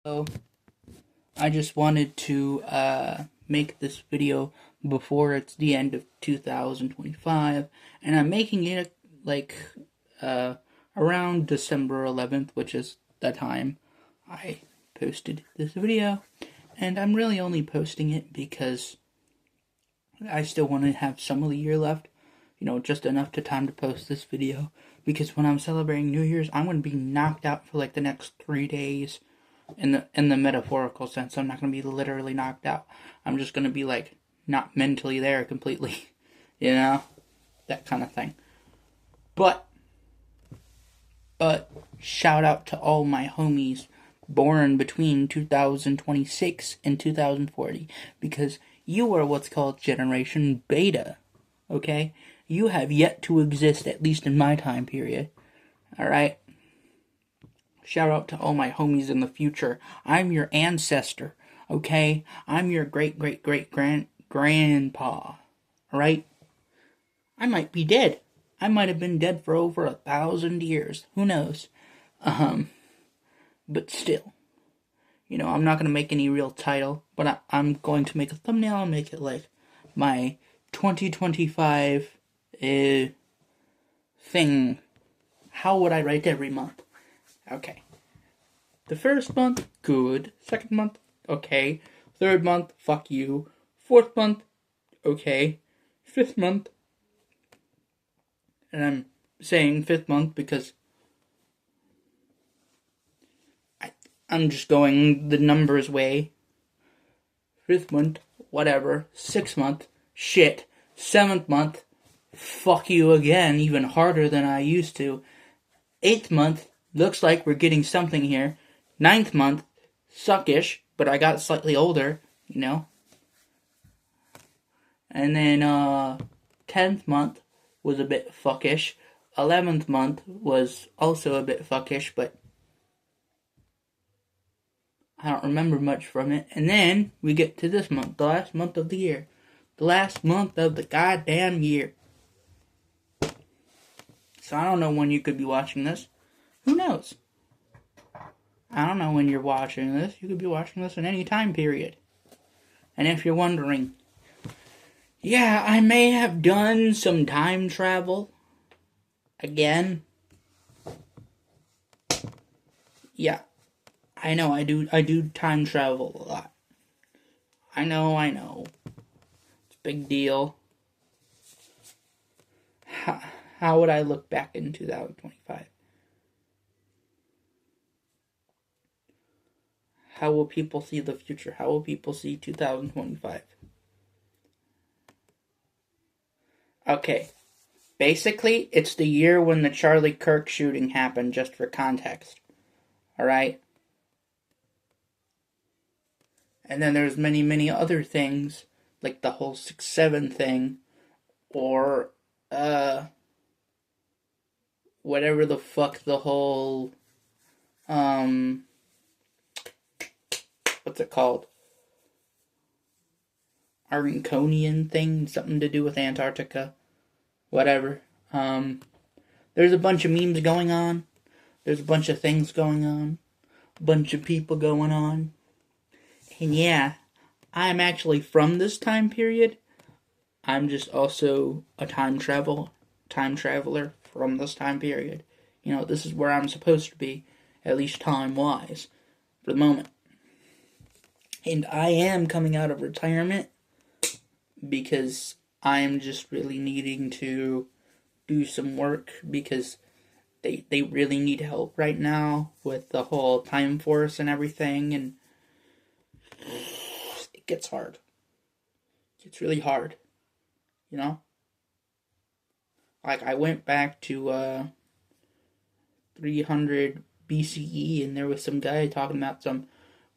So I just wanted to make this video before it's the end of 2025, and I'm making it like uh, around December 11th, which is the time I posted this video. And I'm really only posting it because I still want to have some of the year left, just enough time to post this video. Because when I'm celebrating New Year's, I'm going to be knocked out for like the next 3 days in the metaphorical sense. I'm not going to be literally knocked out. I'm just going to be like not mentally there completely, that kind of thing. But shout out to all my homies born between 2026 and 2040, because you are what's called Generation Beta. Okay, you have yet to exist, at least in my time period. All right. Shout out to all my homies in the future. I'm your ancestor, okay? I'm your great-great-great-grandpa, alright? I might be dead. I might have been dead for over 1,000 years. Who knows? But still. I'm not going to make any real title, but I'm going to make a thumbnail and make it like my 2025 thing. How would I write every month? Okay. The first month, good. Second month, okay. Third month, fuck you. Fourth month, okay. Fifth month, and I'm saying fifth month because I'm just going the numbers way. Fifth month, whatever. Sixth month, shit. Seventh month, fuck you again, even harder than I used to. Eighth month, looks like we're getting something here. Ninth month, suckish, but I got slightly older, And then 10th month was a bit fuckish. 11th month was also a bit fuckish, but I don't remember much from it. And then we get to this month, the last month of the year. The last month of the goddamn year. So I don't know when you could be watching this. Who knows? I don't know when you're watching this. You could be watching this in any time period. And if you're wondering, yeah, I may have done some time travel. Again. Yeah. I know, I do time travel a lot. I know. It's a big deal. How would I look back in 2025? How will people see the future? How will people see 2025? Okay. Basically, it's the year when the Charlie Kirk shooting happened, just for context. Alright? And then there's many other things, like the whole 6-7 thing, or, whatever the fuck the whole, what's it called? Arnconian thing, something to do with Antarctica. Whatever. There's a bunch of memes going on. There's a bunch of things going on. A bunch of people going on. And yeah, I'm actually from this time period. I'm just also a time traveler from this time period. This is where I'm supposed to be, at least time-wise, for the moment. And I am coming out of retirement because I'm just really needing to do some work, because they really need help right now with the whole Time Force and everything, and it gets hard. It gets really hard, Like, I went back to 300 BCE, and there was some guy talking about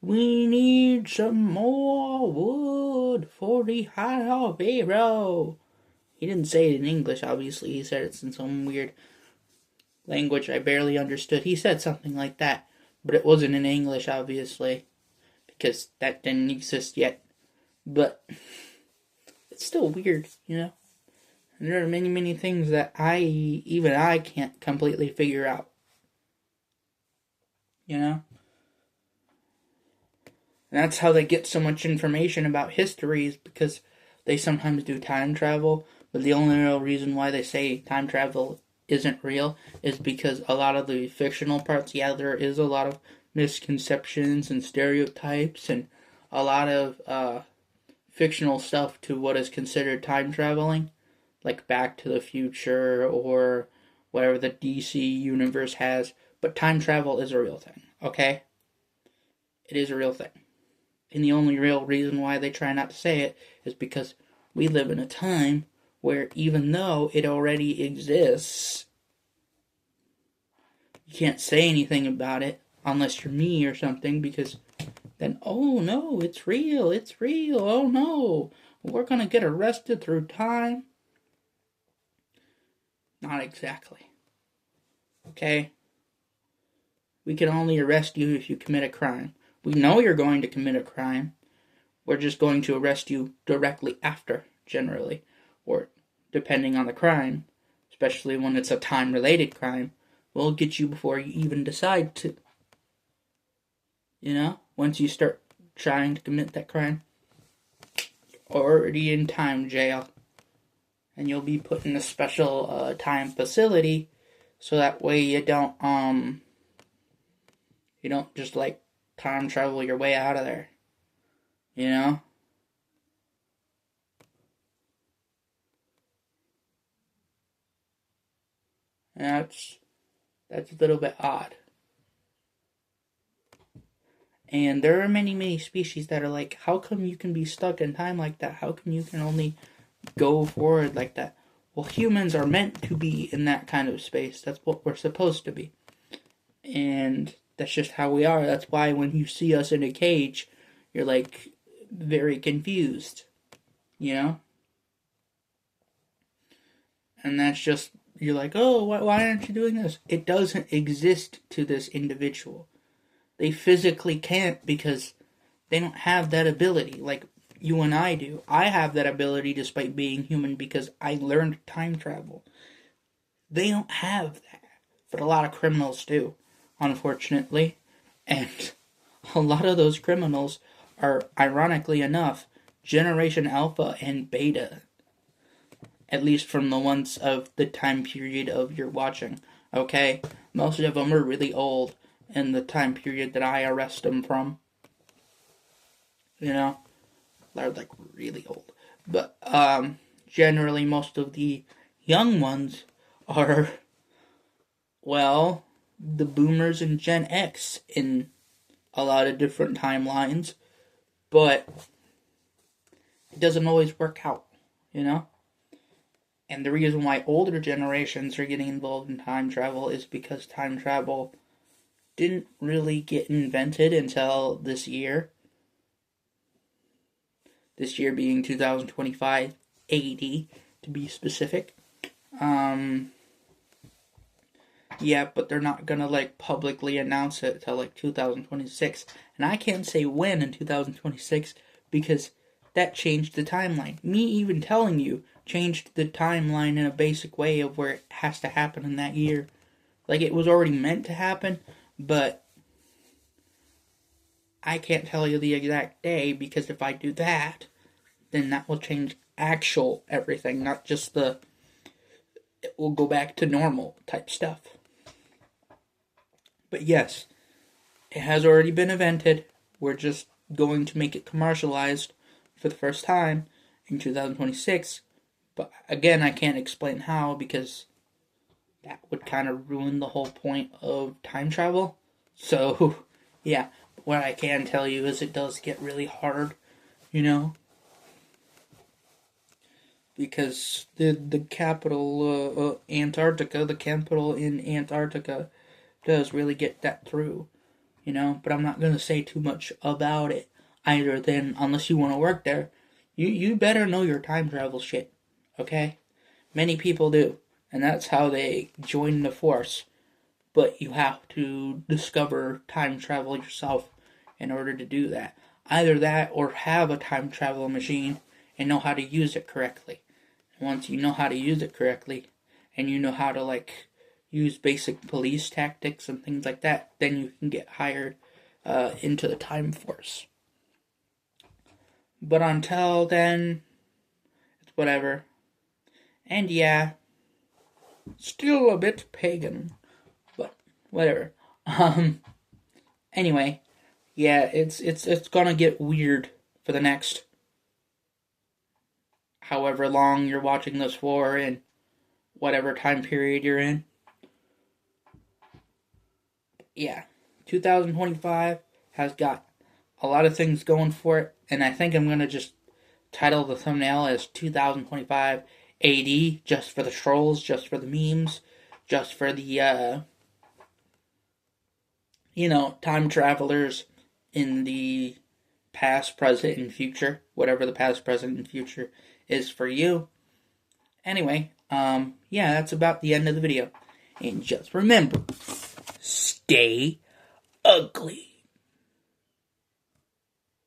we need some more wood for the High of Pharaoh. He didn't say it in English, obviously. He said it in some weird language I barely understood. He said something like that, but it wasn't in English, obviously, because that didn't exist yet. But it's still weird, And there are many things that even I can't completely figure out. And that's how they get so much information about history, is because they sometimes do time travel, but the only real reason why they say time travel isn't real is because a lot of the fictional parts, yeah, there is a lot of misconceptions and stereotypes and a lot of fictional stuff to what is considered time traveling, like Back to the Future or whatever the DC universe has. But time travel is a real thing, okay? It is a real thing. And the only real reason why they try not to say it is because we live in a time where even though it already exists, you can't say anything about it unless you're me or something, because then, oh no, it's real, oh no, we're gonna get arrested through time. Not exactly. Okay? We can only arrest you if you commit a crime. We know you're going to commit a crime. We're just going to arrest you directly after, generally. Or, depending on the crime, especially when it's a time-related crime, we'll get you before you even decide to. You know? Once you start trying to commit that crime, you're already in time jail. And you'll be put in a special time facility, so that way you don't just like time travel your way out of there. You know? And that's a little bit odd. And there are many, many species that are like, how come you can be stuck in time like that? How come you can only go forward like that? Well, humans are meant to be in that kind of space. That's what we're supposed to be. And that's just how we are. That's why when you see us in a cage, you're like very confused. You know? And that's just, you're like, oh, why aren't you doing this? It doesn't exist to this individual. They physically can't because they don't have that ability like you and I do. I have that ability despite being human because I learned time travel. They don't have that, but a lot of criminals do, unfortunately. And a lot of those criminals are, ironically enough, Generation Alpha and Beta. At least from the ones of the time period of your watching. Okay? Most of them are really old in the time period that I arrest them from. You know? They're like really old. But generally most of the young ones are, well, the boomers and Gen X in a lot of different timelines. But it doesn't always work out, you know? And the reason why older generations are getting involved in time travel is because time travel didn't really get invented until this year. This year being 2025 AD, to be specific. Yeah, but they're not gonna like publicly announce it till like 2026. And I can't say when in 2026 because that changed the timeline. Me even telling you changed the timeline in a basic way of where it has to happen in that year. Like, it was already meant to happen, but I can't tell you the exact day because if I do that, then that will change actual everything, not just it will go back to normal type stuff. But yes, it has already been invented. We're just going to make it commercialized for the first time in 2026. But again, I can't explain how because that would kind of ruin the whole point of time travel. So, yeah, what I can tell you is it does get really hard, you know? Because the capital, Antarctica, the capital in Antarctica, does really get that through, you know? But I'm not going to say too much about it either than, unless you want to work there, you better know your time travel shit. Okay? Many people do. And that's how they join the force. But you have to discover time travel yourself in order to do that. Either that or have a time travel machine and know how to use it correctly. And once you know how to use it correctly and you know how to like use basic police tactics and things like that, then you can get hired into the time force. But until then, it's whatever. And yeah, still a bit pagan, but whatever. Anyway, yeah, it's gonna get weird for the next however long you're watching this for and whatever time period you're in. Yeah, 2025 has got a lot of things going for it, and I think I'm gonna just title the thumbnail as 2025 AD, just for the trolls, just for the memes, just for the, time travelers in the past, present, and future. Whatever the past, present, and future is for you. Anyway, yeah, that's about the end of the video. And just remember, stay ugly.